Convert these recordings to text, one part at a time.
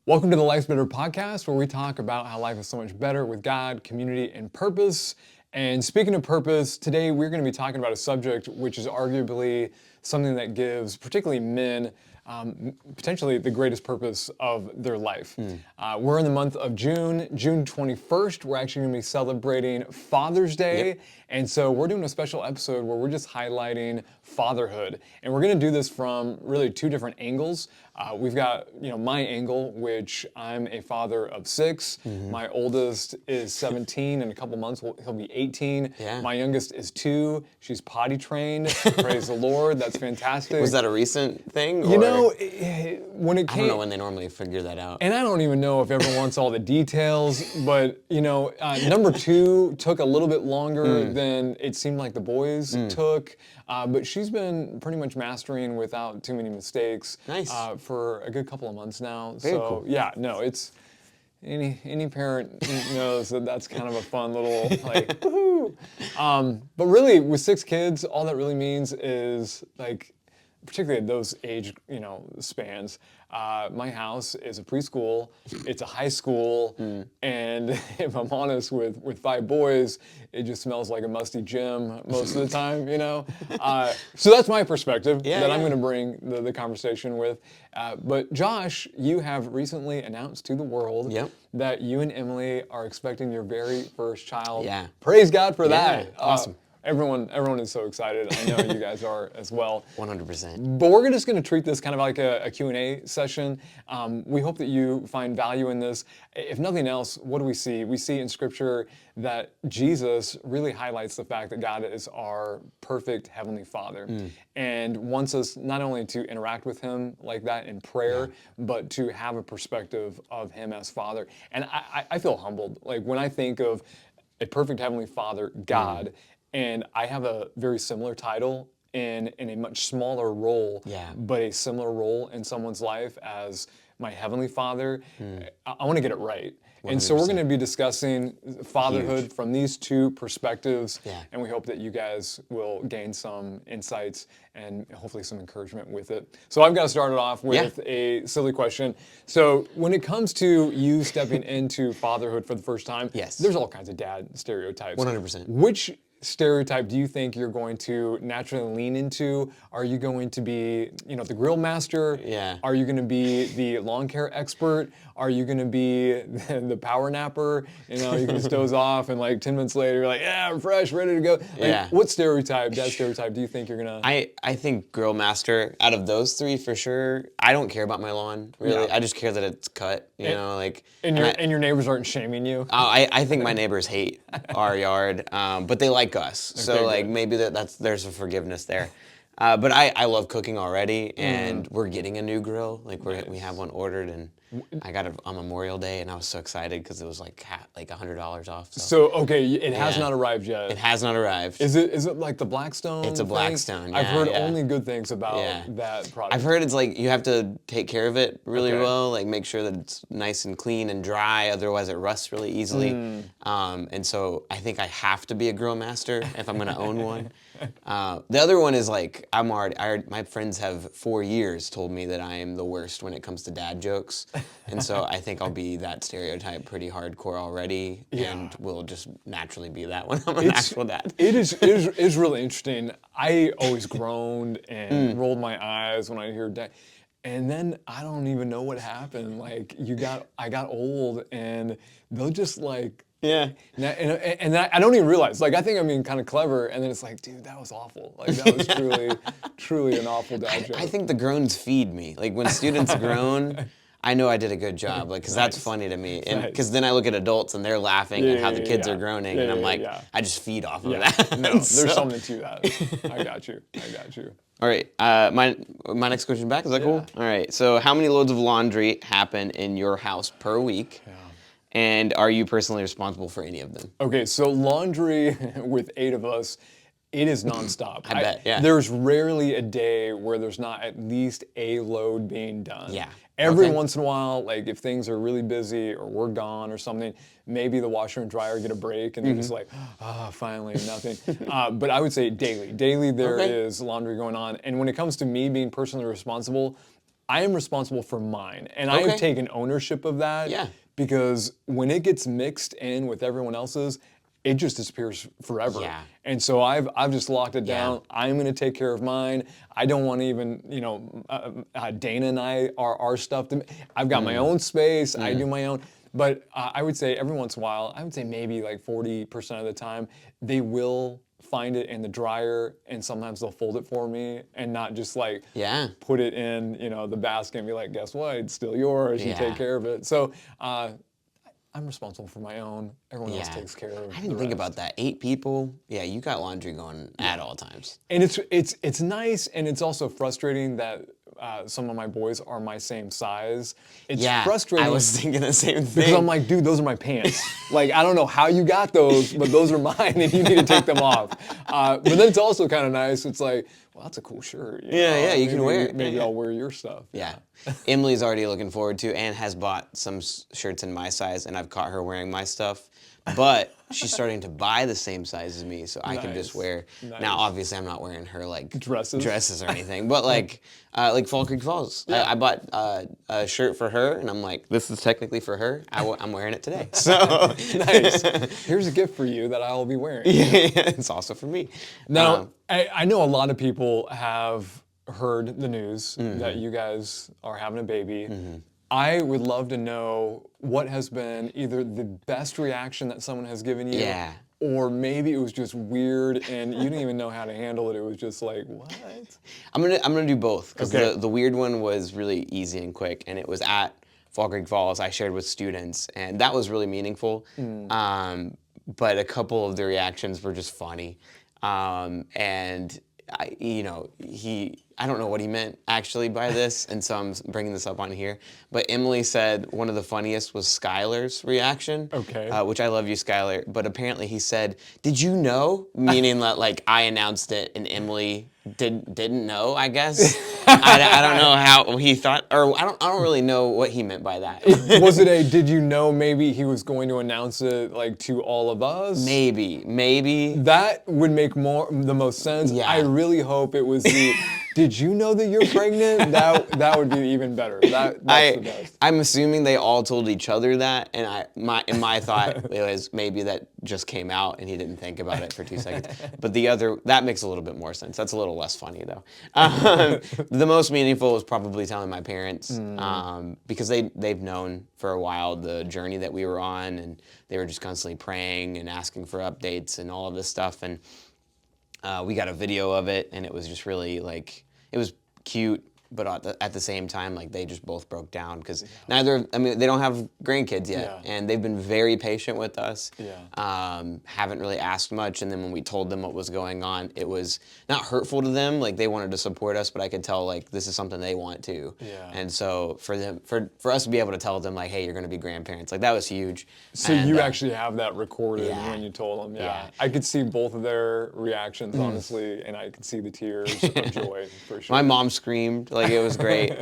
Welcome to the Life's Better podcast, where we talk about how life is so much better with God, community, and purpose. And speaking of purpose, today we're going to be talking about a subject which is arguably something that gives, particularly men, potentially the greatest purpose of their life. We're in the month of June 21st. We're actually going to be celebrating Father's Day. Yep. And so we're doing a special episode where we're just highlighting fatherhood. And we're going to do this from really two different angles. We've got, my angle, which I'm a father of 6. My oldest is 17. In a couple months, he'll be 18. Yeah. My youngest is 2. She's potty trained. Praise the Lord. That's fantastic. Was that a recent thing? When it I came... don't know when they normally figure that out. And I don't even know if everyone wants all the details, but, number 2 took a little bit longer than it seemed like the boys took. But she's been pretty much mastering without too many mistakes. Nice. For a good couple of months now. Very cool. Yeah, no, it's any parent knows that that's kind of a fun little woohoo. But really, with 6 kids, all that really means is particularly at those age spans. My house is a preschool, it's a high school, and if I'm honest, with 5 boys, it just smells like a musty gym most of the time, So that's my perspective that I'm going to bring the conversation with. But Josh, you have recently announced to the world that you and Emily are expecting your very first child. Yeah. Praise God for that. Awesome. Everyone is so excited. I know you guys are as well. 100%. But we're just going to treat this kind of like a Q&A session. We hope that you find value in this. If nothing else, what do we see? We see in Scripture that Jesus really highlights the fact that God is our perfect Heavenly Father and wants us not only to interact with Him like that in prayer, but to have a perspective of Him as Father. And I feel humbled. Like when I think of a perfect Heavenly Father, God, and I have a very similar title in a much smaller role, but a similar role in someone's life as my Heavenly Father. I want to get it right. 100%. And so we're going to be discussing fatherhood from these two perspectives, and we hope that you guys will gain some insights and hopefully some encouragement with it. So I've got to start it off with a silly question. So when it comes to you stepping into fatherhood for the first time, there's all kinds of dad stereotypes. 100%. Which stereotype do you think you're going to naturally lean into? Are you going to be, the grill master? Yeah. Are you going to be the lawn care expert? Are you going to be the power napper? You can just doze off and 10 minutes later you're like, yeah, I'm fresh, ready to go. What dad stereotype do you think you're going to? I think grill master, out of those 3 for sure. I don't care about my lawn, really. I just care that it's cut, And your neighbors aren't shaming you? I think my neighbors hate our yard, but they like us. Okay, So good. maybe there's a forgiveness there. But I love cooking already, and we're getting a new grill. We have one ordered, and I got it on Memorial Day, and I was so excited because it was like $100 off. So okay, it has not arrived yet. It has not arrived. Is it like the Blackstone? It's a thing? Blackstone. I've heard yeah. only good things about that product. I've heard it's you have to take care of it really well, make sure that it's nice and clean and dry, otherwise it rusts really easily. And so I think I have to be a grill master if I'm going to own one. The other one is my friends have 4 years told me that I am the worst when it comes to dad jokes. And so I think I'll be that stereotype pretty hardcore already, and will just naturally be that when I'm an actual dad. It is really interesting. I always groaned and rolled my eyes when I hear dad. And then I don't even know what happened. I got old, and they'll just and I don't even realize. I think I'm being kind of clever, and then it's dude, that was awful. That was truly an awful dad joke. I think the groans feed me. When students groan, I know I did a good job, because that's funny to me. And because then I look at adults and they're laughing at how the kids are groaning, and I'm I just feed off of that. No, there's something to that. I got you. All right, my next question back, is that cool? All right, so how many loads of laundry happen in your house per week? Yeah. And are you personally responsible for any of them? Okay, so laundry with 8 of us, it is nonstop. I bet, yeah. There's rarely a day where there's not at least a load being done. Yeah. Every once in a while, if things are really busy or we're gone or something, maybe the washer and dryer get a break and they're just finally, nothing. But I would say daily. Daily there is laundry going on. And when it comes to me being personally responsible, I am responsible for mine, and I have Okay. taken ownership of that. Yeah. Because when it gets mixed in with everyone else's, it just disappears forever. Yeah. And so I've just locked it Yeah. down. I'm going to take care of mine. I don't want to even, Dana and I are our stuff. I've got my own space. I do my own. But I would say every once in a while, I would say maybe like 40% of the time, they will find it in the dryer, and sometimes they'll fold it for me and not just like Yeah. put it in, the basket and be like, guess what? It's still yours. You take Yeah. care of it. So I'm responsible for my own. Everyone else Yeah. takes care of I didn't the think rest. about that. 8 people. Yeah, you got laundry going at all times. And it's nice, and it's also frustrating that some of my boys are my same size. It's Yeah, frustrating I was thinking the same thing. because I'm like, dude, those are my pants. Like, I don't know how you got those, but those are mine, and you need to take them off. But then it's also kind of nice. It's like, well, that's a cool shirt. Yeah, you can wear it. Maybe Yeah. I'll wear your stuff. Yeah. Emily's already looking forward to and has bought some shirts in my size, and I've caught her wearing my stuff. But she's starting to buy the same size as me, so I can just Nice. wear. Nice. Now, obviously, I'm not wearing her like Dresses? or anything, but like Fall Creek Falls. Yeah. I bought a shirt for her, and I'm like, this is technically for her. I'm wearing it today. So Nice. Here's a gift for you that I will be wearing. it's also for me. Now, I know a lot of people have heard the news that you guys are having a baby. I would love to know what has been either the best reaction that someone has given you, Yeah. or maybe it was just weird and you didn't even know how to handle it. It was just like, what? I'm gonna do both because Okay. the weird one was really easy and quick, and it was at Fall Creek Falls. I shared with students, and that was really meaningful. But a couple of the reactions were just funny, and I don't know what he meant actually by this, and so I'm bringing this up on here. But Emily said one of the funniest was Skylar's reaction. Okay. Which I love you, Skylar. But apparently he said, "Did you know?" Meaning that like I announced it and Emily didn't know. I guess I don't know how he thought, or I don't really know what he meant by that. Was it a, did you know maybe he was going to announce it like to all of us? Maybe. That would make the most sense. Yeah. I really hope it was the, did you know that you're pregnant? That would be even better. That's the best. I'm assuming they all told each other that, and my thought it was maybe that just came out and he didn't think about it for 2 seconds. But that makes a little bit more sense. That's a little less funny though. The most meaningful was probably telling my parents because they've known for a while the journey that we were on, and they were just constantly praying and asking for updates and all of this stuff. And we got a video of it, and it was just really like, it was cute, but at the same time, like they just both broke down because they don't have grandkids yet, Yeah. and they've been very patient with us. Yeah. Haven't really asked much, and then when we told them what was going on, it was not hurtful to them. Like they wanted to support us, but I could tell like this is something they want too. Yeah. And so for us to be able to tell them like, hey, you're going to be grandparents, like that was huge. So And, you actually have that recorded yeah. when you told them. Yeah. Yeah. I could see both of their reactions, honestly, and I could see the tears of joy for sure. My mom screamed, like it was great.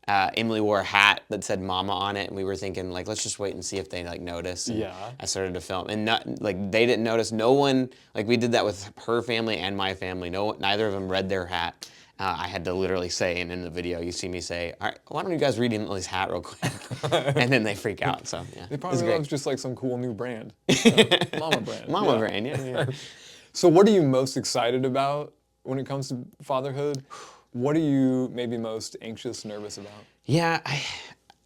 Emily wore a hat that said "Mama" on it, and we were thinking like, let's just wait and see if they like notice. And Yeah. I started to film, and they didn't notice. No one, like we did that with her family and my family. Neither of them read their hat. I had to literally say, and in the video you see me say, "All right, why don't you guys read Emily's hat real quick?" And then they freak out. So yeah, They it was probably great. love just like some cool new brand. Mama brand. Mama Yeah. brand, yeah. So what are you most excited about when it comes to fatherhood? What are you maybe most anxious, nervous about? Yeah,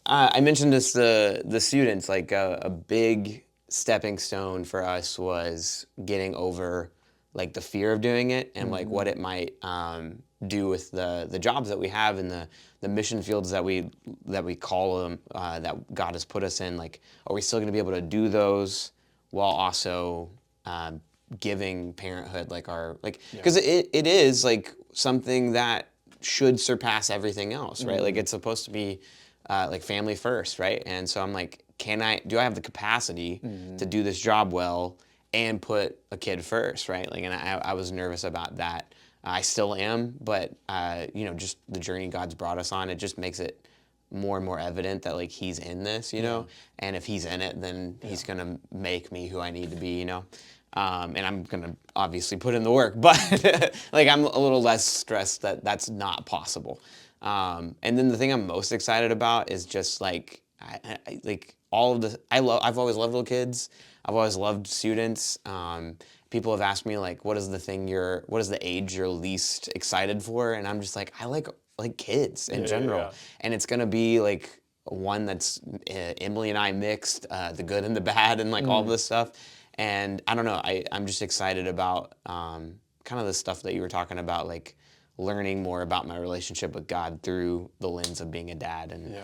I mentioned this the students, like a big stepping stone for us was getting over like the fear of doing it and like what it might do with the jobs that we have and the mission fields that we call them that God has put us in. Like, are we still going to be able to do those while also giving parenthood like our like because it is like something that should surpass everything else, right? Like it's supposed to be like family first, right? And so I'm like, do I have the capacity to do this job well and put a kid first, right? Like, and I was nervous about that. I still am, but just the journey God's brought us on, it just makes it more and more evident that like He's in this, you know? And if He's in it, then He's gonna make me who I need to be, you know? And I'm gonna obviously put in the work, but like I'm a little less stressed that that's not possible. And then the thing I'm most excited about is just like like all of the I've always loved little kids. I've always loved students. People have asked me like, what is the age you're least excited for? And I'm just like, I like kids in general. And it's gonna be like one that's Emily and I mixed, the good and the bad, and like all this stuff. And I don't know, I'm just excited about kind of the stuff that you were talking about, like learning more about my relationship with God through the lens of being a dad and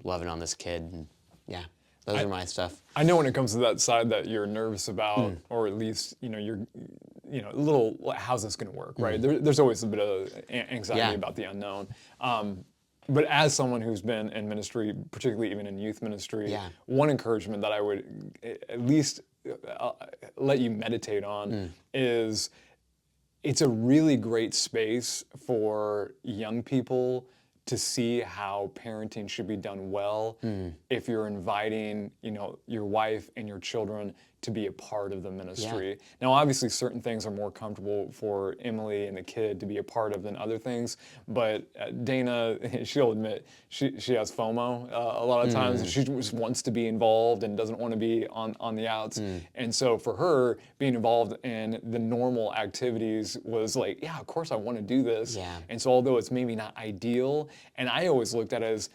loving on this kid. And yeah, those are my stuff. I know when it comes to that side that you're nervous about, or at least you're a little, how's this going to work, right? There's always a bit of anxiety about the unknown. But as someone who's been in ministry, particularly even in youth ministry, one encouragement that I would at least let you meditate on is it's a really great space for young people to see how parenting should be done well if you're inviting, your wife and your children to be a part of the ministry. Now, obviously, certain things are more comfortable for Emily and the kid to be a part of than other things, but Dana, she'll admit, she has FOMO a lot of times. She just wants to be involved and doesn't want to be on the outs. And so for her, being involved in the normal activities was like, yeah, of course I want to do this. And so although it's maybe not ideal, and I always looked at it as,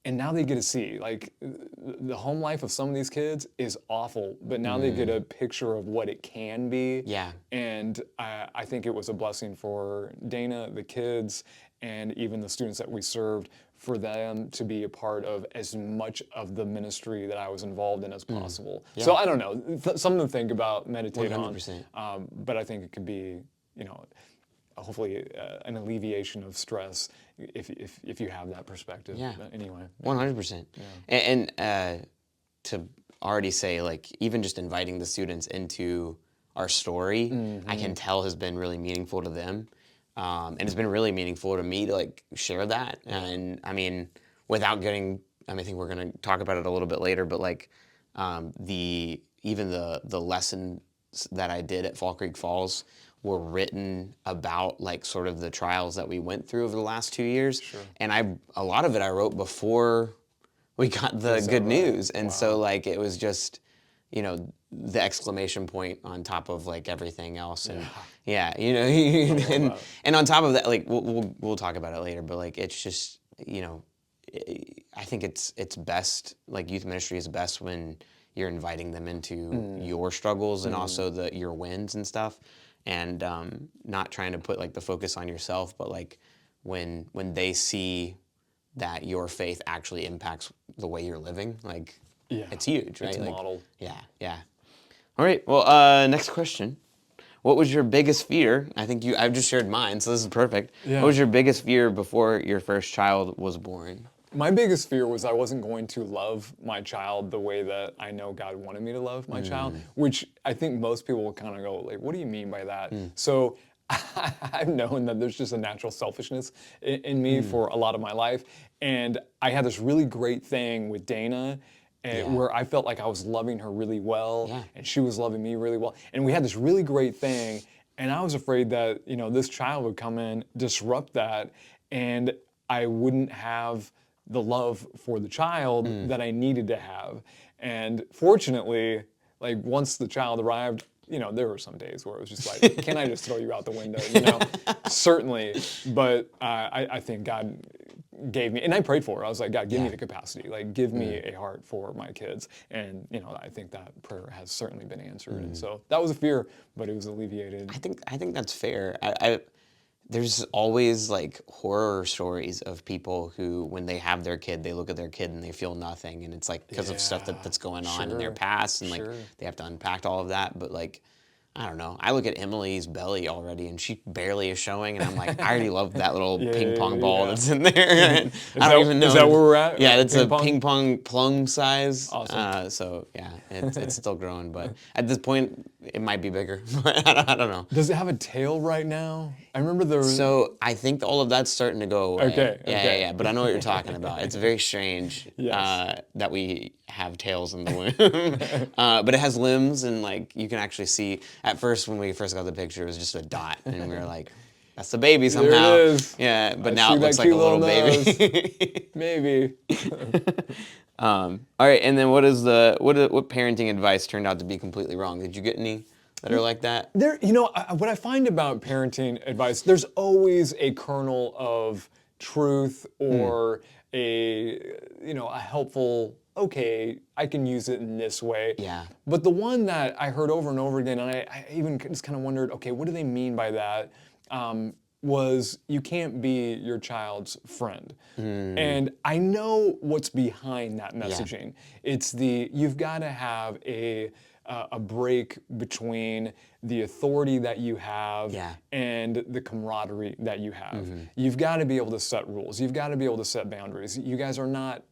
and now they get to see, like, the home life of some of these kids is awful, but now they get a picture of what it can be. And I think it was a blessing for Dana, the kids, and even the students that we served, for them to be a part of as much of the ministry that I was involved in as possible. So I don't know, something to think about, meditate 100%. on, but I think it could be, hopefully an alleviation of stress if you have that perspective. But anyway. 100%. And to already say, like, even just inviting the students into our story, I can tell has been really meaningful to them. And it's been really meaningful to me to like share that. And I mean, without getting, I think we're going to talk about it a little bit later, but like the lessons that I did at Fall Creek Falls were written about like sort of the trials that we went through over the last 2 years. And a lot of it I wrote before we got the good news. And so like it was just, the exclamation point on top of like everything else. And and on top of that, like we'll talk about it later, but like it's just, I think it's best, like youth ministry is best when you're inviting them into your struggles and also your wins and stuff. And not trying to put like the focus on yourself, but like when they see that your faith actually impacts the way you're living, like it's huge, right? It's like, modeled. Yeah. All right. Well, next question. What was your biggest fear? I've just shared mine, so this is perfect. What was your biggest fear before your first child was born? My biggest fear was I wasn't going to love my child the way that I know God wanted me to love my child, which I think most people will kind of go, like, what do you mean by that? So I've known that there's just a natural selfishness in me for a lot of my life. And I had this really great thing with Dana where I felt like I was loving her really well and she was loving me really well. And we had this really great thing. And I was afraid that, this child would come in, disrupt that, and I wouldn't have the love for the child that I needed to have. And fortunately, like once the child arrived, there were some days where it was just like, can I just throw you out the window? Certainly. But I think God gave me, and I prayed for her. I was like, God, give me the capacity. Like, give me a heart for my kids. And, I think that prayer has certainly been answered. And so that was a fear, but it was alleviated. I think that's fair. There's always like horror stories of people who, when they have their kid, they look at their kid and they feel nothing, and it's like because of stuff that's going on in their past, and like they have to unpack all of that. But like, I don't know. I look at Emily's belly already, and she barely is showing, and I'm like, I already love that little ping pong ball that's in there. I don't even know. Is that where we're at? Yeah, it's a ping pong plum size. Awesome. So yeah, it's still growing, but at this point, it might be bigger. I don't know. Does it have a tail right now? I remember there was... So I think all of that's starting to go away. Okay. Yeah. But I know what you're talking about. It's very strange that we have tails in the womb. But it has limbs, and like you can actually see. At first, when we first got the picture, it was just a dot, and we were like, that's the baby There somehow. it is. Yeah, but I now see it that looks like cute a little nose. baby. Maybe. All right, and then what parenting advice turned out to be completely wrong? Did you get any that are like that? What I find about parenting advice, there's always a kernel of truth or a helpful, okay, I can use it in this way. Yeah. But the one that I heard over and over again, and I even just kind of wondered, okay, what do they mean by that? Was you can't be your child's friend. And I know what's behind that messaging. It's you've got to have a break between the authority that you have and the camaraderie that you have. You've got to be able to set rules. You've got to be able to set boundaries. You guys are not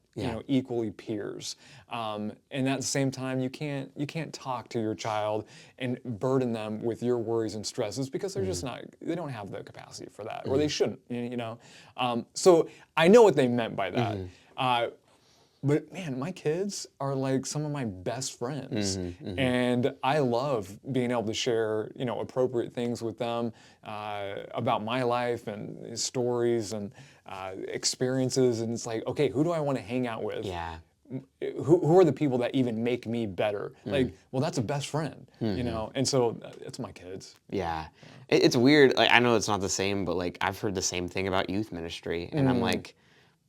equally peers. And at the same time, you can't talk to your child and burden them with your worries and stresses because they're just not, they don't have the capacity for that, or they shouldn't, So I know what they meant by that. But man, my kids are like some of my best friends, and I love being able to share, appropriate things with them about my life and stories and experiences. And it's like, okay, who do I want to hang out with? Yeah. Who are the people that even make me better? Like, well, that's a best friend, And so it's my kids. Yeah. It's weird. Like, I know it's not the same, but like I've heard the same thing about youth ministry, and I'm like,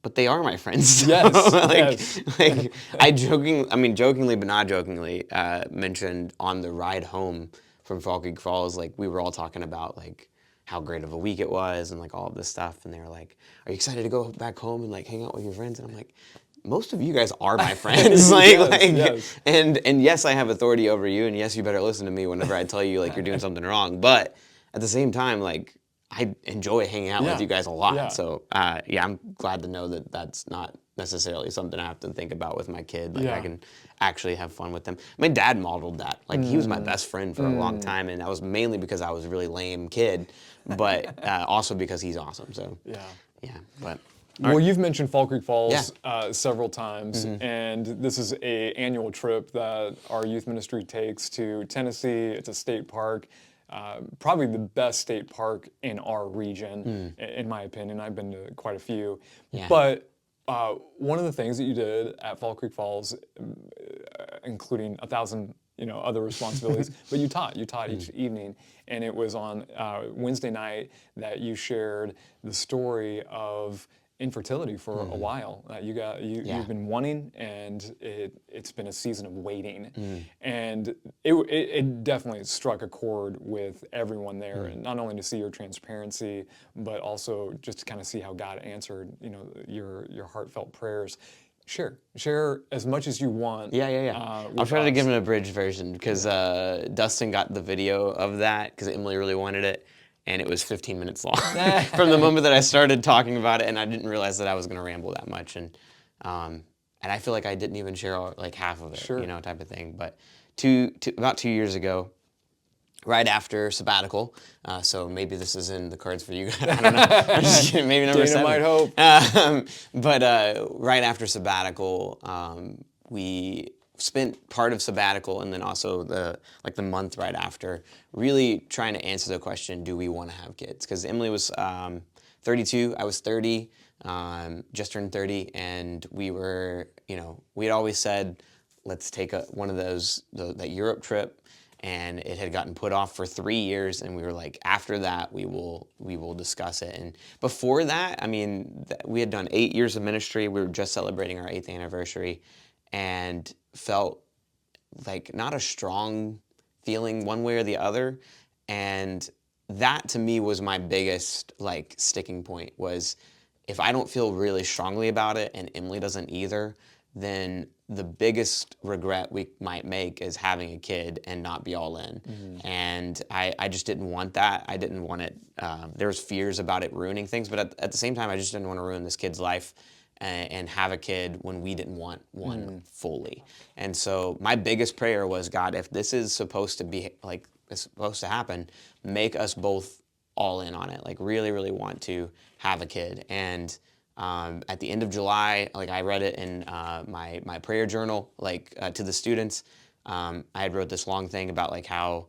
but they are my friends. Yes, like jokingly but not jokingly, mentioned on the ride home from Fall Creek Falls, like we were all talking about like how great of a week it was and like all of this stuff, and they were like, "Are you excited to go back home and like hang out with your friends?" And I'm like, most of you guys are my friends. Yes. And yes, I have authority over you, and yes, you better listen to me whenever I tell you like you're doing something wrong. But at the same time, like I enjoy hanging out with you guys a lot. Yeah. So I'm glad to know that that's not necessarily something I have to think about with my kid. Like I can actually have fun with them. My dad modeled that. Like he was my best friend for a long time, and that was mainly because I was a really lame kid, but also because he's awesome. So but. Well, you've mentioned Fall Creek Falls several times, and this is a annual trip that our youth ministry takes to Tennessee. It's a state park, probably the best state park in our region, in my opinion. I've been to quite a few. But one of the things that you did at Fall Creek Falls, including 1,000 other responsibilities, but you taught each evening, and it was on Wednesday night that you shared the story of infertility for a while. You've been wanting, and it's been a season of waiting, and it definitely struck a chord with everyone there, and not only to see your transparency, but also just to kind of see how God answered your heartfelt prayers. Share as much as you want. I'll try to give an abridged version because Dustin got the video of that because Emily really wanted it. And it was 15 minutes long from the moment that I started talking about it, and I didn't realize that I was going to ramble that much, and I feel like I didn't even share like half of it, type of thing. But about 2 years ago, right after sabbatical, so maybe this is in the cards for you guys. I don't know. I'm just kidding. Maybe number 7. Might hope. But right after sabbatical, we spent part of sabbatical and then also the month right after really trying to answer the question, do we want to have kids? Because Emily was 32, I was 30, just turned 30, and we were, we had always said, let's take one of that Europe trip, and it had gotten put off for 3 years, and we were like, after that, we will discuss it. And before that, I mean, we had done 8 years of ministry. We were just celebrating our 8th anniversary, and felt like not a strong feeling one way or the other. And that to me was my biggest like sticking point, was if I don't feel really strongly about it and Emily doesn't either, then the biggest regret we might make is having a kid and not be all in. And I just didn't want that. I didn't want it. There was fears about it ruining things, but at the same time, I just didn't want to ruin this kid's life and have a kid when we didn't want one fully. And so my biggest prayer was, God, if this is supposed to be like it's supposed to happen, make us both all in on it. Like really, really want to have a kid. And at the end of July, like I read it in my prayer journal, like to the students. I had wrote this long thing about like how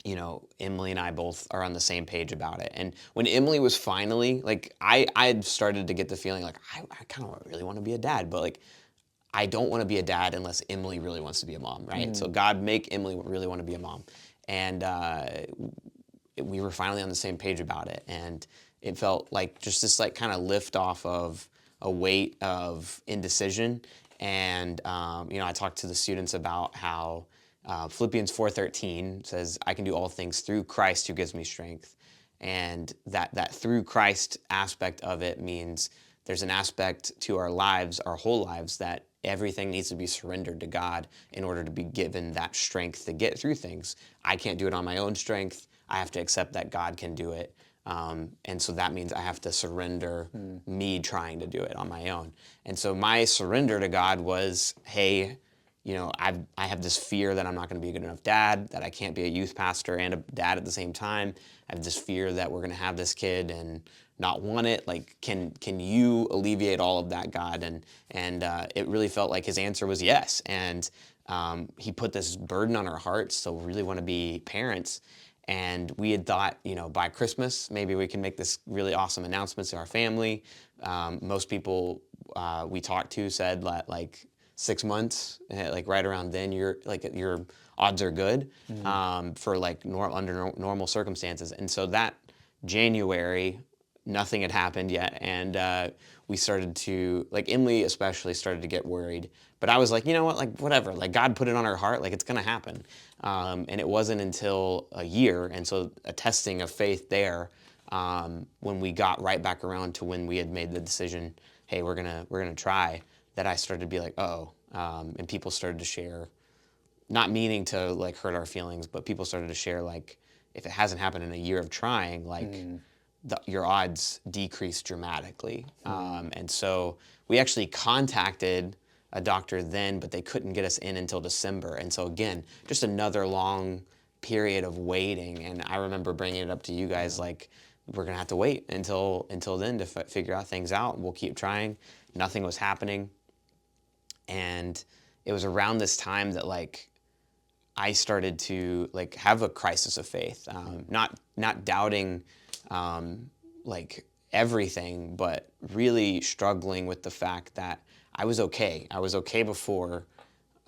Emily and I both are on the same page about it. And when Emily was finally, like, I had started to get the feeling like, I kind of really want to be a dad, but like, I don't want to be a dad unless Emily really wants to be a mom, right? So God, make Emily really want to be a mom. And we were finally on the same page about it. And it felt like just this like kind of lift off of a weight of indecision. And, I talked to the students about how Philippians 4:13 says, I can do all things through Christ who gives me strength. And that through Christ aspect of it means there's an aspect to our lives, our whole lives, that everything needs to be surrendered to God in order to be given that strength to get through things. I can't do it on my own strength. I have to accept that God can do it. And so that means I have to surrender me trying to do it on my own. And so my surrender to God was, hey, I have this fear that I'm not going to be a good enough dad, that I can't be a youth pastor and a dad at the same time. I have this fear that we're going to have this kid and not want it. Like, can you alleviate all of that, God? And it really felt like his answer was yes. And he put this burden on our hearts to really want to be parents. And we had thought, by Christmas, maybe we can make this really awesome announcement to our family. Most people we talked to said that, like, 6 months, like right around then, your odds are good for like under normal circumstances. And so that January, nothing had happened yet, and we started to, like, Emily especially started to get worried. But I was like, you know what, like, whatever, like, God put it on our heart, like, it's gonna happen. And it wasn't until a year, and so a testing of faith there, when we got right back around to when we had made the decision, hey, we're gonna try, that I started to be like, uh-oh. And people started to share, not meaning to like hurt our feelings, but people started to share, like, if it hasn't happened in a year of trying, like, your odds decrease dramatically. And so we actually contacted a doctor then, but they couldn't get us in until December. And so again, just another long period of waiting. And I remember bringing it up to you guys, like, we're gonna have to wait until then to figure out things out. We'll keep trying. Nothing was happening. And it was around this time that, like, I started to, like, have a crisis of faith, not doubting like everything, but really struggling with the fact that I was okay. I was okay before,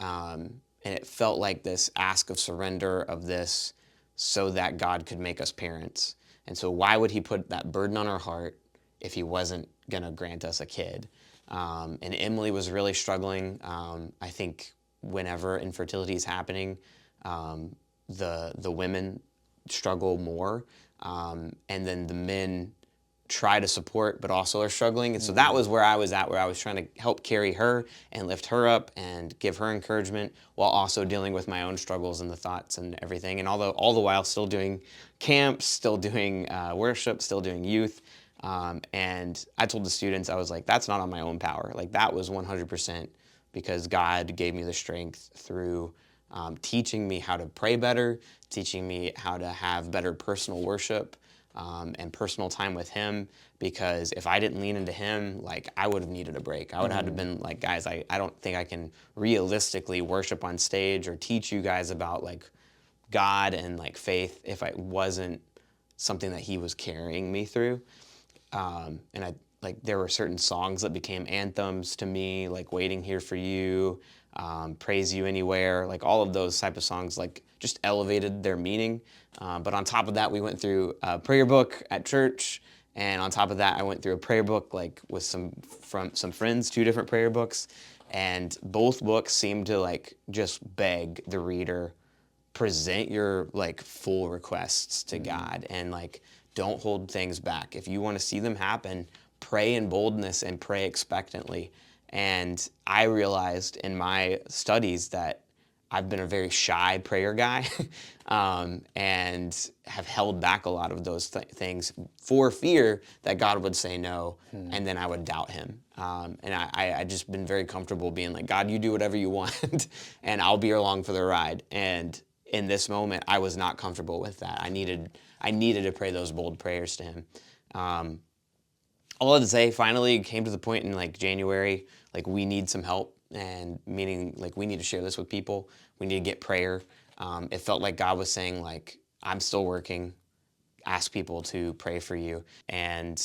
and it felt like this ask of surrender of this so that God could make us parents. And so why would he put that burden on our heart if he wasn't going to grant us a kid? And Emily was really struggling. I think whenever infertility is happening, the women struggle more, and then the men try to support but also are struggling. And so that was where I was at, where I was trying to help carry her and lift her up and give her encouragement while also dealing with my own struggles and the thoughts and everything. And although all the while still doing camps, still doing worship, still doing youth. And I told the students, I was like, that's not on my own power. Like, that was 100% because God gave me the strength through teaching me how to pray better, teaching me how to have better personal worship, and personal time with him. Because if I didn't lean into him, like, I would have needed a break. I would have been like, guys, I don't think I can realistically worship on stage or teach you guys about, like, God and, like, faith if it wasn't something that he was carrying me through. And I, like, there were certain songs that became anthems to me, like Waiting Here for You, Praise You Anywhere, like, all of those type of songs, like, just elevated their meaning. But on top of that, we went through a prayer book at church. And on top of that, I went through a prayer book, like, with some friends, 2 different prayer books. And both books seemed to, like, just beg the reader, present your, like, full requests to God, and, like, don't hold things back. If you want to see them happen, pray in boldness and pray expectantly. And I realized in my studies that I've been a very shy prayer guy, and have held back a lot of those things for fear that God would say no, and then I would doubt him. And I just been very comfortable being like, God, you do whatever you want, and I'll be along for the ride. And in this moment, I was not comfortable with that. I needed to pray those bold prayers to him. All to say, finally came to the point in, like, January, like, we need some help, and meaning, like, we need to share this with people. We need to get prayer. It felt like God was saying, like, I'm still working. Ask people to pray for you. And,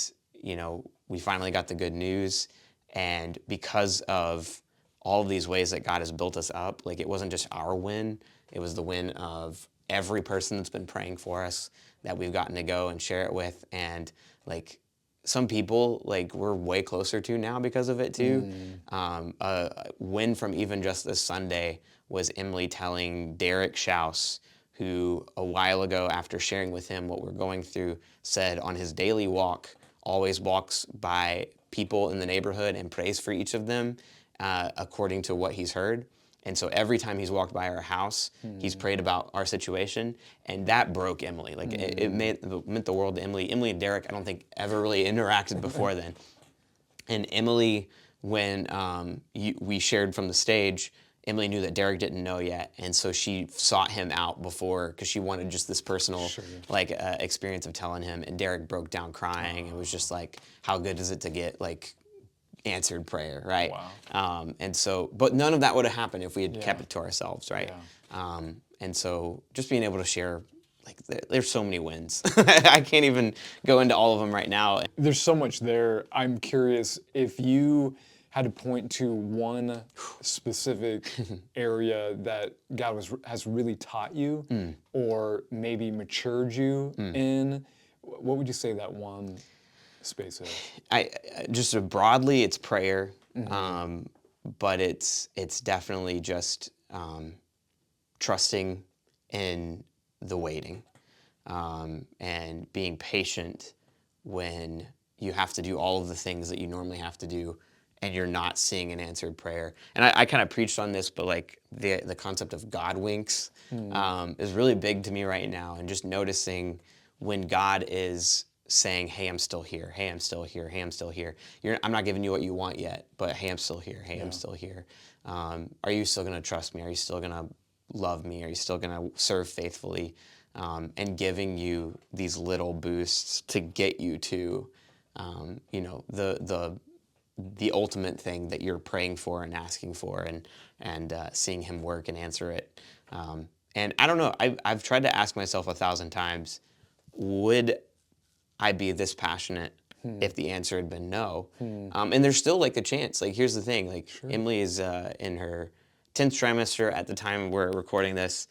we finally got the good news. And because of all of these ways that God has built us up, like it wasn't just our win, it was the win of every person that's been praying for us that we've gotten to go and share it with. And like some people, like we're way closer to now because of it too. A win from even just this Sunday was Emily telling Derek Schaus, who a while ago, after sharing with him what we're going through, said on his daily walk, always walks by people in the neighborhood and prays for each of them according to what he's heard. And so every time he's walked by our house, he's prayed about our situation, and that broke Emily. Like it meant the world to Emily. Emily and Derek, I don't think ever really interacted before then. And Emily, when we shared from the stage, Emily knew that Derek didn't know yet, and so she sought him out before because she wanted just this personal experience of telling him. And Derek broke down crying. It was just like, how good is it to get like answered prayer, right? Wow. And so, but none of that would have happened if we had kept Yeah. it to ourselves, right? Yeah. And so, just being able to share, like, there's so many wins. I can't even go into all of them right now. There's so much there. I'm curious if you had to point to one specific area that God has really taught you or maybe matured you in, what would you say that one space is? I just broadly, it's prayer, but it's definitely just trusting in the waiting, and being patient when you have to do all of the things that you normally have to do and you're not seeing an answered prayer. And I kind of preached on this, but like the concept of God winks is really big to me right now. And just noticing when God is saying, hey, I'm still here. Hey, I'm still here. Hey, I'm still here. I'm not giving you what you want yet, but hey, I'm still here. Hey, I'm still here. Are you still going to trust me? Are you still going to love me? Are you still going to serve faithfully? And giving you these little boosts to get you to, the ultimate thing that you're praying for and asking for, and seeing Him work and answer it. And I don't know. I've tried to ask myself 1,000 times, would I be this passionate if the answer had been no? And there's still like a chance. Like here's the thing. Like Emily is in her 10th trimester at the time we're recording this.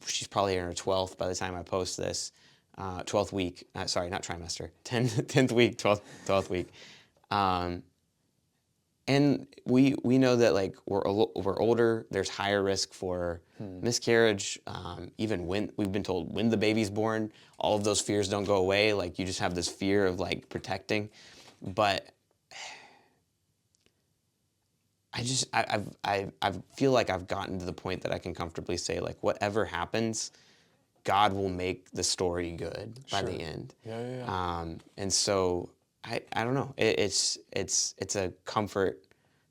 She's probably in her 12th by the time I post this. 12th week. Sorry, not trimester. 10th week, 12th week. And we know that like we're older. There's higher risk for miscarriage. Even when we've been told when the baby's born, all of those fears don't go away. Like you just have this fear of like protecting. But I feel like I've gotten to the point that I can comfortably say like whatever happens, God will make the story good by the end. Yeah. And so I don't know. It's a comfort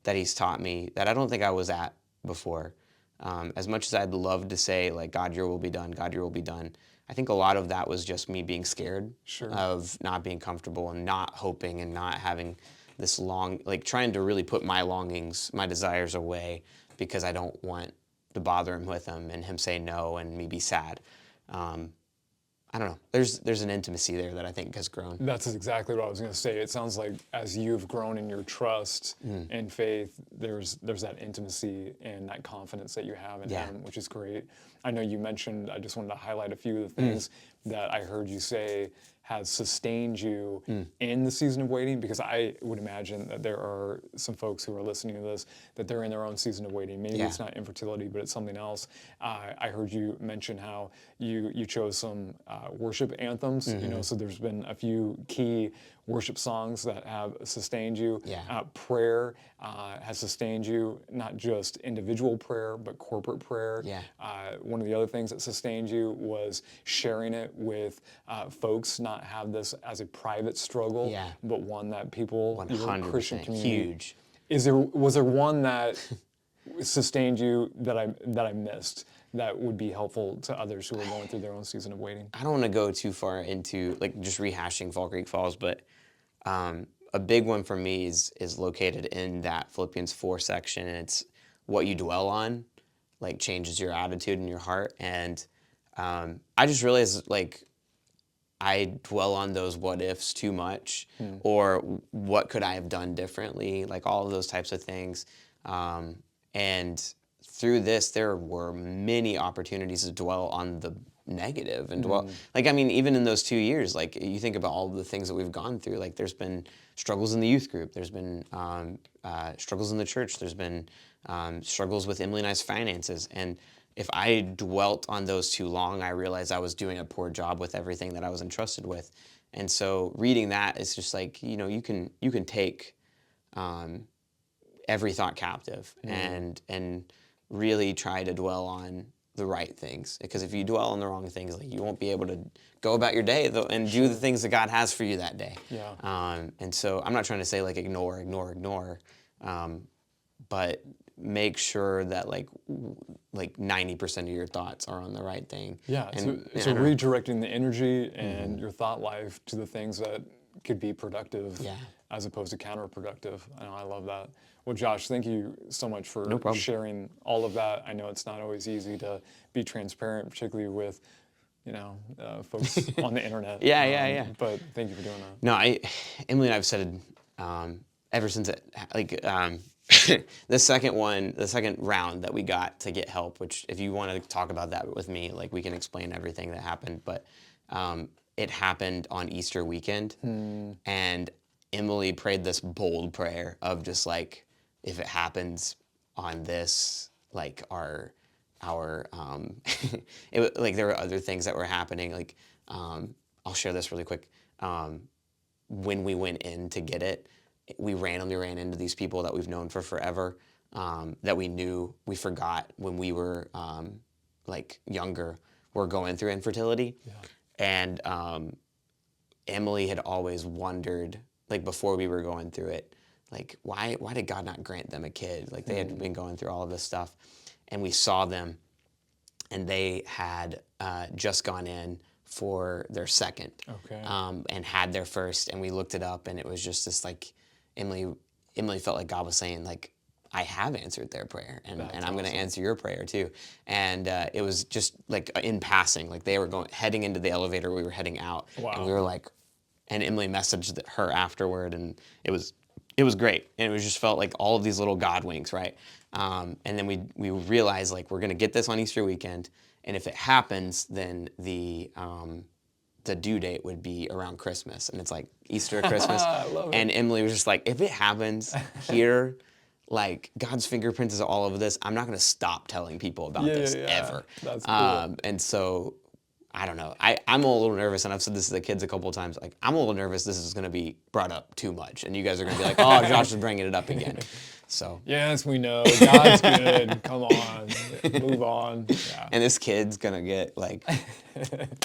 that He's taught me that I don't think I was at before. As much as I'd love to say like God, Your will be done. God, Your will be done. I think a lot of that was just me being scared of not being comfortable and not hoping and not having this like trying to really put my longings, my desires away because I don't want to bother Him with them and Him say no and me be sad. I don't know. There's an intimacy there that I think has grown. That's exactly what I was going to say. It sounds like as you've grown in your trust and faith, there's that intimacy and that confidence that you have in Him, which is great. I know you mentioned, I just wanted to highlight a few of the things that I heard you say has sustained you in the season of waiting, because I would imagine that there are some folks who are listening to this that they're in their own season of waiting. Maybe it's not infertility, but it's something else. I heard you mention how you chose some worship anthems. So there's been a few key worship songs that have sustained you. Prayer has sustained you, not just individual prayer, but corporate prayer. One of the other things that sustained you was sharing it with folks, not have this as a private struggle, but one that people, 100%, Christian community. huge. Was there one that sustained you that I missed that would be helpful to others who are going through their own season of waiting? I don't want to go too far into like just rehashing Fall Creek Falls, but a big one for me is located in that Philippians 4 section, and it's what you dwell on, like changes your attitude and your heart. And I just realized like I dwell on those what ifs too much, or what could I have done differently, like all of those types of things. And through this, there were many opportunities to dwell on the negative and dwell, like, I mean, even in those 2 years, like you think about all the things that we've gone through, like there's been struggles in the youth group, there's been struggles in the church, there's been struggles with Emily and I's finances. And if I dwelt on those too long, I realized I was doing a poor job with everything that I was entrusted with. And so reading that is just like, you can take every thought captive and really try to dwell on the right things. Because if you dwell on the wrong things, like you won't be able to go about your day and do the things that God has for you that day. Yeah. And so I'm not trying to say like ignore, but make sure that like 90% of your thoughts are on the right thing. Yeah, And, so redirecting the energy and your thought life to the things that could be productive as opposed to counterproductive. I know, I love that. Well, Josh, thank you so much for sharing all of that. I know it's not always easy to be transparent, particularly with, folks on the internet. Yeah. But thank you for doing that. No, Emily and I've said ever since the second round that we got to get help, which if you want to talk about that with me, like we can explain everything that happened, but it happened on Easter weekend, and Emily prayed this bold prayer of just like, if it happens on this, like like there were other things that were happening, like I'll share this really quick. When we went in to get it, we randomly ran into these people that we've known for forever, that we forgot when we were like younger, were going through infertility. And Emily had always wondered, like before we were going through it, like why did God not grant them a kid? Like they had been going through all of this stuff, and we saw them, and they had just gone in for their second, and had their first, and we looked it up, and it was just this like, Emily felt like God was saying like, I have answered their prayer, and I'm going to answer your prayer too. And it was just like in passing, like they were heading into the elevator, we were heading out, and we were like, and Emily messaged her afterward, and it was great, and it was just felt like all of these little God winks, right? And then we realized like we're going to get this on Easter weekend, and if it happens, then the due date would be around Christmas, and it's like Easter, Christmas. I love it. And Emily was just like, if it happens here, like God's fingerprints is all over this, I'm not going to stop telling people about this ever. That's cool. And so, I don't know. I'm a little nervous, and I've said this to the kids a couple of times. Like, I'm a little nervous this is going to be brought up too much, and you guys are going to be like, oh, Josh is bringing it up again. So. Yes, we know. God's good. Come on. Move on. Yeah. And this kid's going to get, like,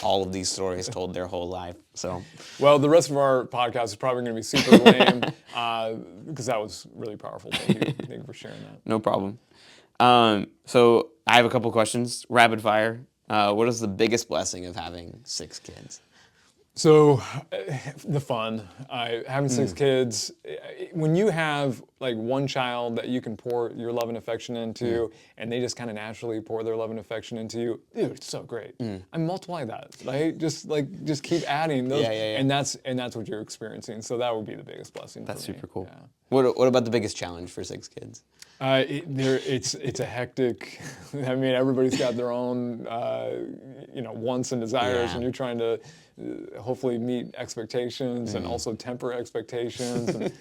all of these stories told their whole life. So. Well, the rest of our podcast is probably going to be super lame, because that was really powerful. Thank you for sharing that. No problem. So I have a couple questions. Rapid fire. What is the biggest blessing of having 6 kids? So, the fun. Having 6 kids, when you have like one child that you can pour your love and affection into, and they just kind of naturally pour their love and affection into you, dude, it's so great. I multiply that, right? Just keep adding those, and that's what you're experiencing. So that would be the biggest blessing. That's for me. super cool. Yeah. What about the biggest challenge for 6 kids? It's a hectic. I mean, everybody's got their own, wants and desires, and you're trying to hopefully meet expectations and also temper expectations, and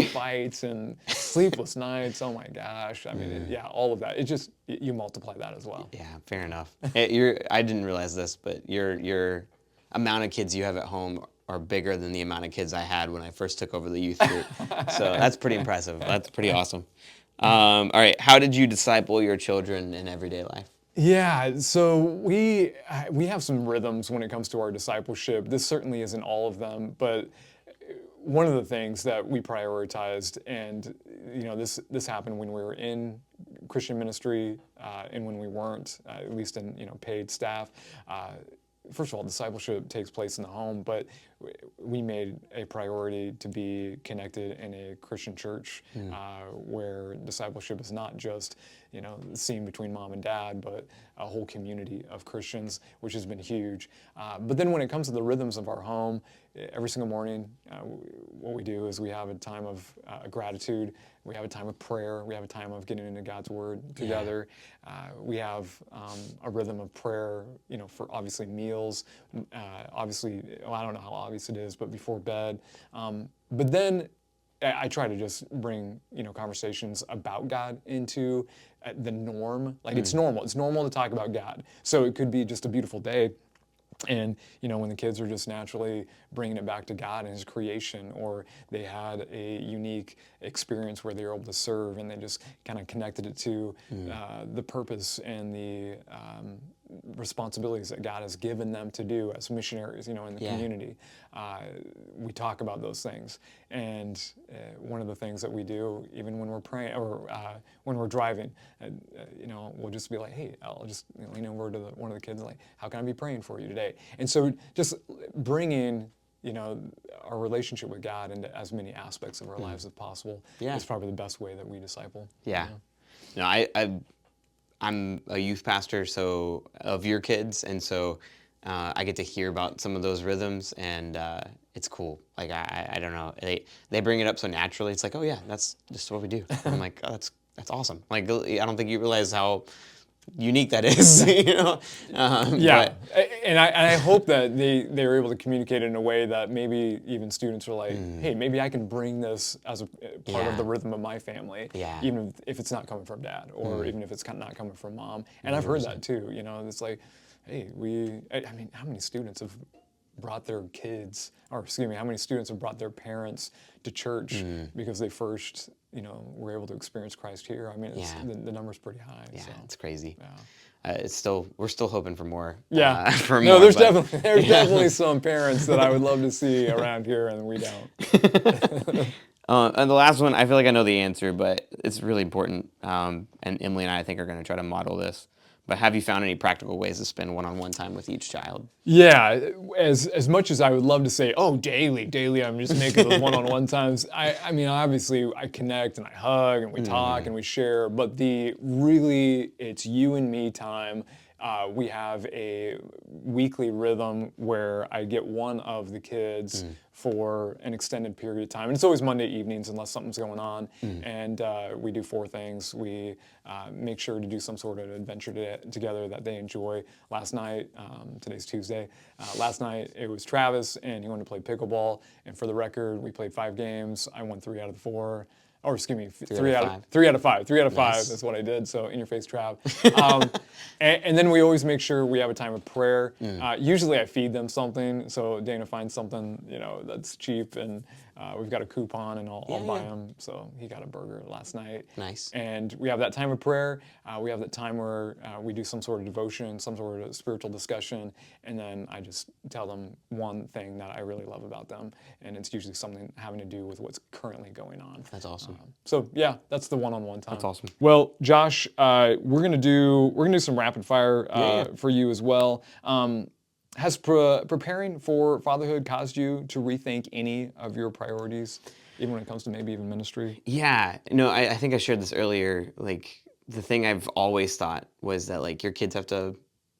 fights and sleepless nights. Oh my gosh! I mean, all of that. It just you multiply that as well. Yeah, fair enough. I didn't realize this, but your amount of kids you have at home are bigger than the amount of kids I had when I first took over the youth group. So that's pretty impressive. That's pretty awesome. All right, how did you disciple your children in everyday life? Yeah, so we have some rhythms when it comes to our discipleship. This certainly isn't all of them, but one of the things that we prioritized, and this happened when we were in Christian ministry, and when we weren't, at least in paid staff. first of all, discipleship takes place in the home, but we made a priority to be connected in a Christian church where discipleship is not just, seen between mom and dad, but a whole community of Christians, which has been huge. But then when it comes to the rhythms of our home, every single morning, what we do is we have a time of gratitude. We have a time of prayer. We have a time of getting into God's Word together. We have a rhythm of prayer, for obviously meals. Obviously, well, I don't know how obvious it is, but before bed. But then I try to just bring, conversations about God into the norm. Like it's normal. It's normal to talk about God. So it could be just a beautiful day. And, when the kids are just naturally bringing it back to God and His creation, or they had a unique experience where they were able to serve and they just kind of connected it to the purpose and the responsibilities that God has given them to do as missionaries, in the community. We talk about those things. And one of the things that we do, even when we're praying or when we're driving, we'll just be like, hey, I'll just lean over to one of the kids and like, how can I be praying for you today? And so just bringing, our relationship with God into as many aspects of our lives as possible is probably the best way that we disciple. Yeah. No, I'm a youth pastor, so of your kids, and so I get to hear about some of those rhythms, and it's cool. Like I don't know, they bring it up so naturally. It's like, oh yeah, that's just what we do. I'm like, oh, that's awesome. Like I don't think you realize how unique that is, Yeah, and I hope that they were able to communicate in a way that maybe even students are like, hey, maybe I can bring this as a part of the rhythm of my family, even if it's not coming from dad, or even if it's not coming from mom. And I've heard that too. It's like, hey, I mean, how many students have brought their kids, or excuse me, how many students have brought their parents to church because they first, were able to experience Christ here? I mean, the number's pretty high. Yeah, so. it's crazy. Yeah. We're still hoping for more. Yeah. No, there's definitely some parents that I would love to see around here, and we don't. And the last one, I feel like I know the answer, but it's really important. And Emily and I think are going to try to model this. But have you found any practical ways to spend one-on-one time with each child? Yeah, as much as I would love to say, oh, daily, I'm just making those one-on-one times. I mean, obviously, I connect and I hug and we talk and we share, but it's you and me time. We have a weekly rhythm where I get one of the kids for an extended period of time. And it's always Monday evenings unless something's going on. And we do 4 things. We make sure to do some sort of adventure together that they enjoy. Last night, today's Tuesday, last night it was Travis and he wanted to play pickleball. And for the record, we played 5 games. I won 3 out of the 4. Or excuse me, 3 out of 5. 3 out of 5 is what I did. So in your face, Trav. And then we always make sure we have a time of prayer. Usually I feed them something. So Dana finds something that's cheap, and we've got a coupon, and I'll buy him. So he got a burger last night. Nice. And we have that time of prayer. We have that time where we do some sort of devotion, some sort of spiritual discussion, and then I just tell them one thing that I really love about them, and it's usually something having to do with what's currently going on. That's awesome. So yeah, that's the one-on-one time. That's awesome. Well, Josh, we're gonna do some rapid fire for you as well. Has preparing for fatherhood caused you to rethink any of your priorities, even when it comes to maybe even ministry? Yeah, no, I think I shared this earlier. Like the thing I've always thought was that like your kids have to,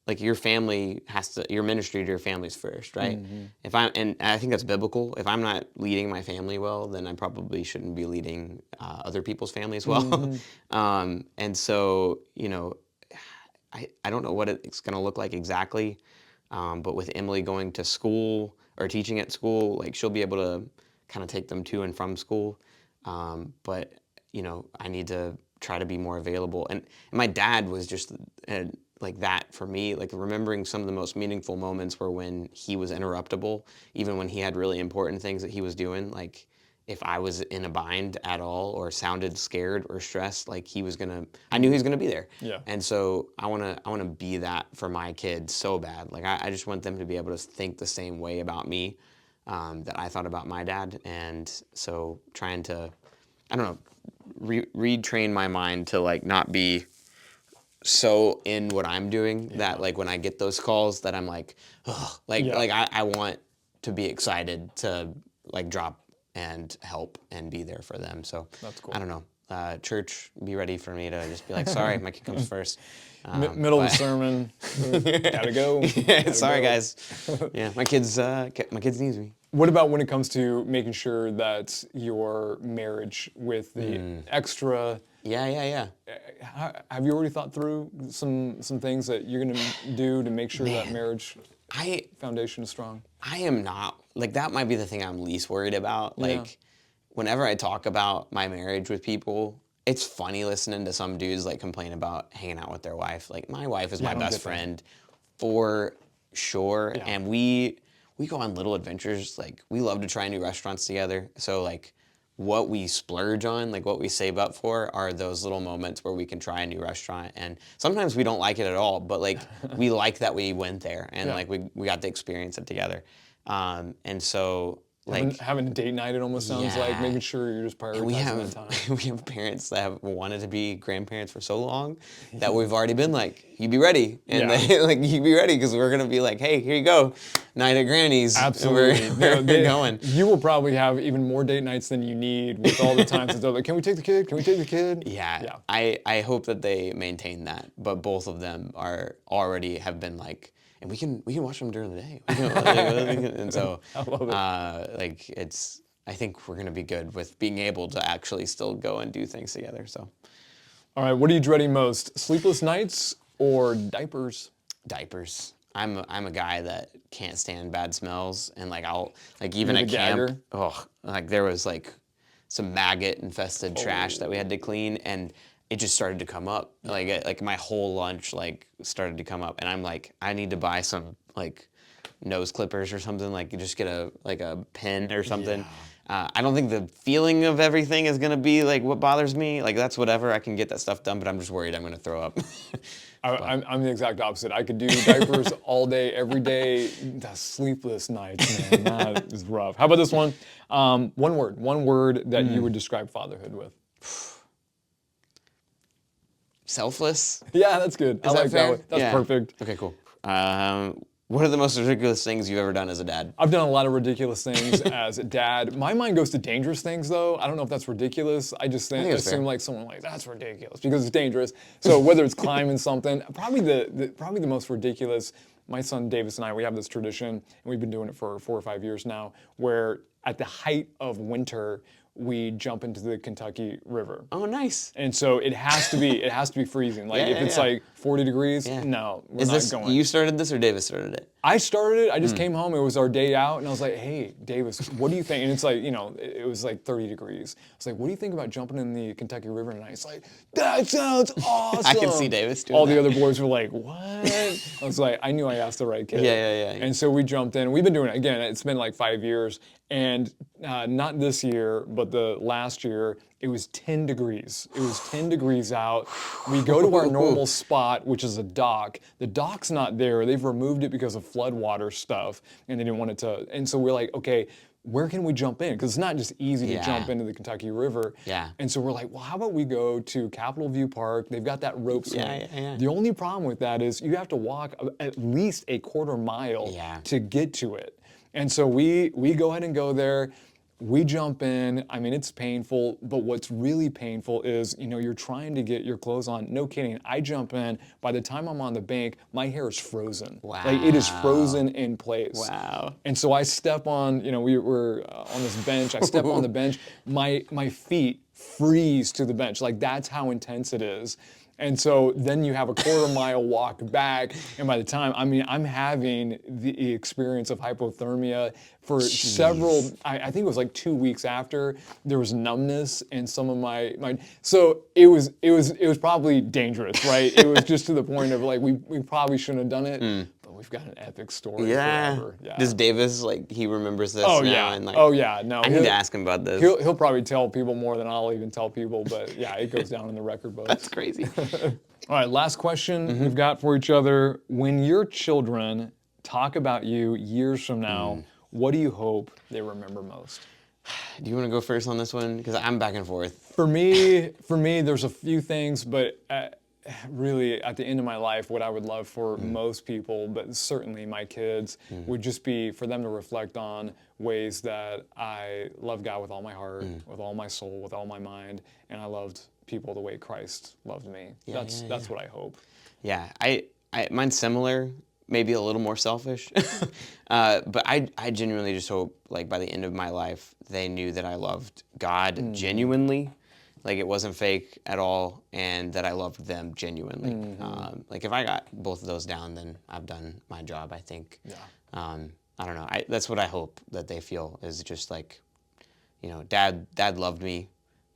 like your family has to, your ministry to your family's first, right? And I think that's biblical. If I'm not leading my family well, then I probably shouldn't be leading other people's families well. And so, I don't know what it's going to look like exactly, but with Emily going to school or teaching at school, like she'll be able to kind of take them to and from school. But I need to try to be more available. And my dad was just like that for me. Like remembering some of the most meaningful moments were when he was interruptible, even when he had really important things that he was doing. Like if I was in a bind at all or sounded scared or stressed, like I knew he was gonna be there. Yeah. And so I wanna be that for my kids so bad. Like I just want them to be able to think the same way about me that I thought about my dad. And so trying to, I don't know, retrain my mind to like not be so in what I'm doing that like when I get those calls that I'm like, ugh, like I want to be excited to like drop and help and be there for them. So That's cool. I don't know. Church, be ready for me to just be like, sorry, my kid comes first. Middle of the sermon, gotta go. Gotta Sorry, go. guys. Yeah, my kids needs me. What about when it comes to making sure that your marriage with the extra? Yeah. Have you already thought through some things that you're gonna do to make sure that marriage foundation is strong? I am not like that. Might be the thing I'm least worried about. Like, whenever I talk about my marriage with people, it's funny listening to some dudes like complain about hanging out with their wife. Like, my wife is my best friend for sure, and we go on little adventures. Like, we love to try new restaurants together. So like, what we splurge on, like what we save up for, are those little moments where we can try a new restaurant. And sometimes we don't like it at all, but like we like that we went there and like we got to experience it together. And so like having a date night, it almost sounds like making sure you're just prioritizing that time. we have parents that have wanted to be grandparents for so long that we've already been like, you be ready, and they, like, you be ready because we're gonna be like, hey, here you go, night at Granny's. Absolutely, we're going. You will probably have even more date nights than you need with all the times that they're like, can we take the kid? Can we take the kid? Yeah. I hope that they maintain that, but both of them are already have been like. And we can watch them during the day. And so, I love it. like I think we're gonna be good with being able to actually still go and do things together. So, all right, what are you dreading most? Sleepless nights or diapers? Diapers. I'm a guy that can't stand bad smells, and like I'll like even You're at the camp. gagger? Oh, like there was like some maggot infested trash that we had to clean, and it just started to come up. Like my whole lunch like started to come up, and I'm like, I need to buy some like nose clippers or something. Like you just get a pen or something. I don't think the feeling of everything is gonna be like what bothers me. Like that's whatever, I can get that stuff done, but I'm just worried I'm gonna throw up. I'm the exact opposite. I could do diapers all day, every day. The sleepless nights, man, that is rough. How about this one? One word that you would describe fatherhood with. Selfless. Yeah, that's good. I like that one. That's perfect. Okay, cool. What are the most ridiculous things you've ever done as a dad? I've done a lot of ridiculous things as a dad. My mind goes to dangerous things, though. I don't know if that's ridiculous. I just assume like someone like that's ridiculous because it's dangerous. So whether it's climbing something, probably the most ridiculous. My son Davis and I, we have this tradition, and we've been doing it for 4 or 5 years now, where at the height of winter, we jump into the Kentucky River. Oh, nice. And so it has to be freezing. Like if it's like 40 degrees, no, we're not going. You started this or Davis started it? I started it. I just came home. It was our day out, and I was like, "Hey, Davis, what do you think?" And it's like, it was like 30 degrees. I was like, "What do you think about jumping in the Kentucky River tonight?" It's like, "That sounds awesome." I can see Davis doing All that. the other boys were like, "What?" I was like, I knew I asked the right kid. Yeah. And so we jumped in. We've been doing it again. It's been like 5 years, and not this year, but the last year. It was 10 degrees. It was 10 degrees out. We go to our normal spot, which is a dock. The dock's not there. They've removed it because of floodwater stuff, and they didn't want it to. And so we're like, okay, where can we jump in? Because it's not just easy to jump into the Kentucky River. Yeah. And so we're like, well, how about we go to Capitol View Park? They've got that rope swing. Yeah. The only problem with that is you have to walk at least a quarter mile to get to it. And so we go ahead and go there. We jump in. I mean, it's painful, but what's really painful is, you're trying to get your clothes on. No kidding. I jump in. By the time I'm on the bank, my hair is frozen. Wow. Like, it is frozen in place. Wow. And so I step on, we were on this bench. I step on the bench. My feet freeze to the bench. Like, that's how intense it is. And so then you have a quarter mile walk back, and by the time, I'm having the experience of hypothermia for several, I think it was like 2 weeks after. There was numbness in some of my, so it was probably dangerous, right? It was just to the point of like, we probably shouldn't have done it, but we've got an epic story forever. Yeah. Does Davis, like, he remembers this now? And, like, No. I need to ask him about this. He'll probably tell people more than I'll even tell people, but yeah, it goes down in the record books. That's crazy. All right, last question we've got for each other. When your children talk about you years from now, what do you hope they remember most? Do you want to go first on this one? Because I'm back and forth. For me, there's a few things, but really at the end of my life, what I would love for most people, but certainly my kids, would just be for them to reflect on ways that I love God with all my heart, with all my soul, with all my mind, and I loved people the way Christ loved me. That's what I hope. Yeah, mine's similar, maybe a little more selfish, but I genuinely just hope, like, by the end of my life, they knew that I loved God genuinely, like it wasn't fake at all, and that I loved them genuinely. Like if I got both of those down, then I've done my job, I think. Yeah. I don't know. That's what I hope that they feel, is just like, you know, Dad loved me,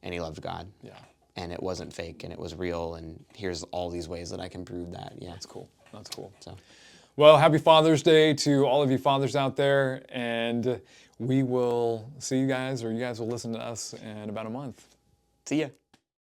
and he loved God. Yeah. And it wasn't fake, and it was real, and here's all these ways that I can prove that. Yeah. That's cool. That's cool. So, well, happy Father's Day to all of you fathers out there, and we will see you guys, or you guys will listen to us in about a month. see ya.